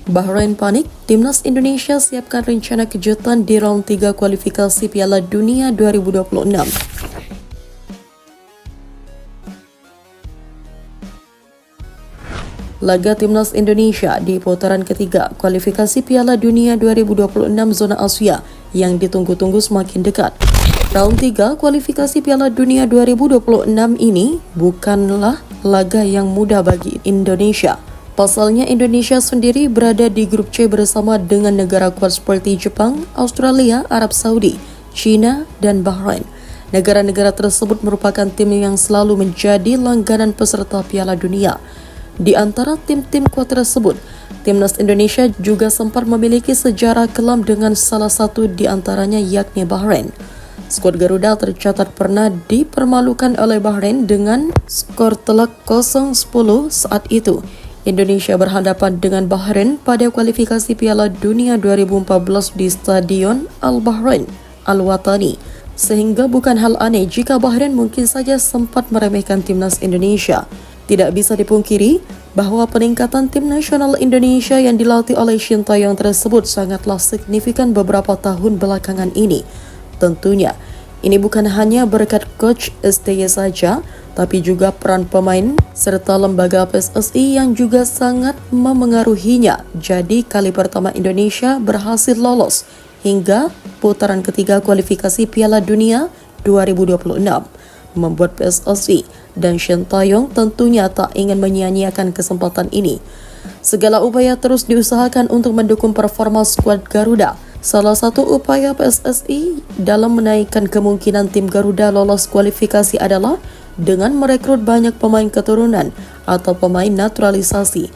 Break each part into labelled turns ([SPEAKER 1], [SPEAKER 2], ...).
[SPEAKER 1] Bahrain panik, Timnas Indonesia siapkan rencana kejutan di round 3 kualifikasi Piala Dunia 2026. Laga Timnas Indonesia di putaran ketiga kualifikasi Piala Dunia 2026 zona Asia yang ditunggu-tunggu semakin dekat. Round 3 kualifikasi Piala Dunia 2026 ini bukanlah laga yang mudah bagi Indonesia. Pasalnya Indonesia sendiri berada di grup C bersama dengan negara kuat seperti Jepang, Australia, Arab Saudi, China, dan Bahrain. Negara-negara tersebut merupakan tim yang selalu menjadi langganan peserta Piala Dunia. Di antara tim-tim kuat tersebut, Timnas Indonesia juga sempat memiliki sejarah kelam dengan salah satu di antaranya yakni Bahrain. Skuad Garuda tercatat pernah dipermalukan oleh Bahrain dengan skor telak 0-10 saat itu. Indonesia berhadapan dengan Bahrain pada kualifikasi Piala Dunia 2014 di Stadion Al-Bahrain Al-Watani. Sehingga bukan hal aneh jika Bahrain mungkin saja sempat meremehkan Timnas Indonesia. Tidak bisa dipungkiri bahwa peningkatan tim nasional Indonesia yang dilatih oleh Shin Tae-yong tersebut sangatlah signifikan beberapa tahun belakangan ini. Tentunya, ini bukan hanya berkat Coach STY saja, tapi juga peran pemain serta lembaga PSSI yang juga sangat memengaruhinya. Jadi kali pertama Indonesia berhasil lolos hingga putaran ketiga kualifikasi Piala Dunia 2026 membuat PSSI dan Shin Tae-yong tentunya tak ingin menyia-nyiakan kesempatan ini. Segala upaya terus diusahakan untuk mendukung performa skuad Garuda. Salah satu upaya PSSI dalam menaikkan kemungkinan tim Garuda lolos kualifikasi adalah dengan merekrut banyak pemain keturunan atau pemain naturalisasi.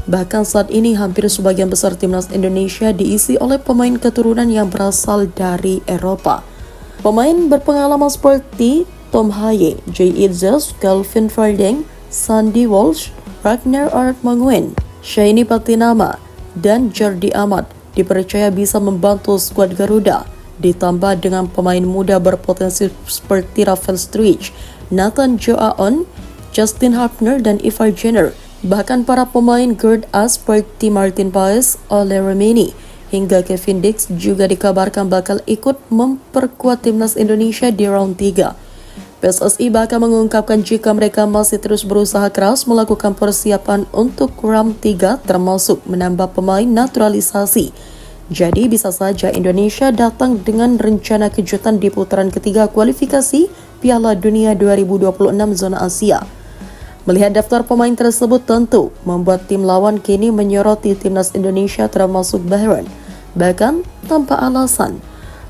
[SPEAKER 1] Bahkan saat ini hampir sebagian besar Timnas Indonesia diisi oleh pemain keturunan yang berasal dari Eropa. Pemain berpengalaman seperti Tom Haye, Jay Itzels, Calvin Fardeng, Sandy Walsh, Ragnar Artmanguyen, Shaini Patinama, dan Jordi Amat dipercaya bisa membantu skuad Garuda. Ditambah dengan pemain muda berpotensi seperti Rafael Struijk, Nathan Joaon, Justin Hapner, dan Ivar Jenner. Bahkan para pemain guard A seperti Martin Paes, Ole Remeni, hingga Kevin Dix juga dikabarkan bakal ikut memperkuat Timnas Indonesia di round 3. PSSI bahkan mengungkapkan jika mereka masih terus berusaha keras melakukan persiapan untuk round 3 termasuk menambah pemain naturalisasi. Jadi bisa saja Indonesia datang dengan rencana kejutan di putaran ketiga kualifikasi Piala Dunia 2026 zona Asia. Melihat daftar pemain tersebut tentu membuat tim lawan kini menyoroti Timnas Indonesia termasuk Bahrain. Bahkan tanpa alasan,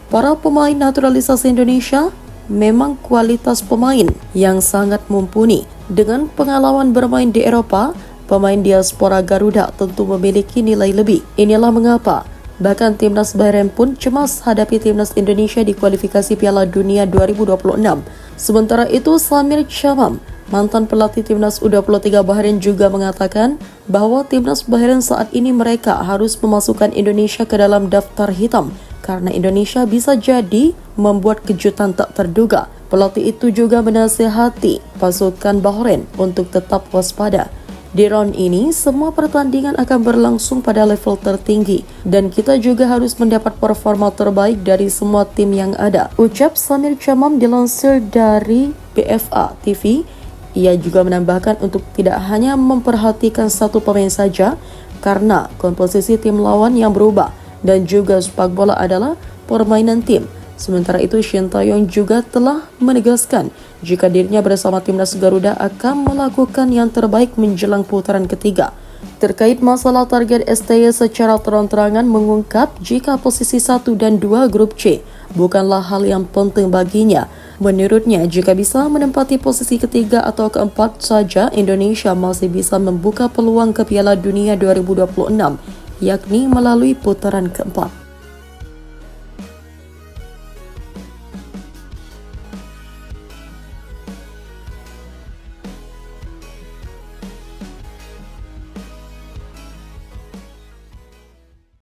[SPEAKER 1] para pemain naturalisasi Indonesia memang kualitas pemain yang sangat mumpuni. Dengan pengalaman bermain di Eropa, pemain diaspora Garuda tentu memiliki nilai lebih. Inilah mengapa bahkan Timnas Bahrain pun cemas hadapi Timnas Indonesia di kualifikasi Piala Dunia 2026. Sementara itu, Samir Chamam, mantan pelatih Timnas U23 Bahrain juga mengatakan bahwa Timnas Bahrain saat ini mereka harus memasukkan Indonesia ke dalam daftar hitam karena Indonesia bisa jadi membuat kejutan tak terduga. Pelatih itu juga menasihati pasukan Bahrain untuk tetap waspada. Di round ini, semua pertandingan akan berlangsung pada level tertinggi dan kita juga harus mendapat performa terbaik dari semua tim yang ada. Ucap Samir Chamam dilansir dari BFA TV. Ia juga menambahkan untuk tidak hanya memperhatikan satu pemain saja karena komposisi tim lawan yang berubah dan juga sepak bola adalah permainan tim. Sementara itu, Shin Tae-yong juga telah menegaskan jika dirinya bersama Timnas Garuda akan melakukan yang terbaik menjelang putaran ketiga. Terkait masalah target STY secara terang-terangan mengungkap jika posisi 1 dan 2 grup C bukanlah hal yang penting baginya. Menurutnya, jika bisa menempati posisi ketiga atau keempat saja, Indonesia masih bisa membuka peluang ke Piala Dunia 2026, yakni melalui putaran keempat.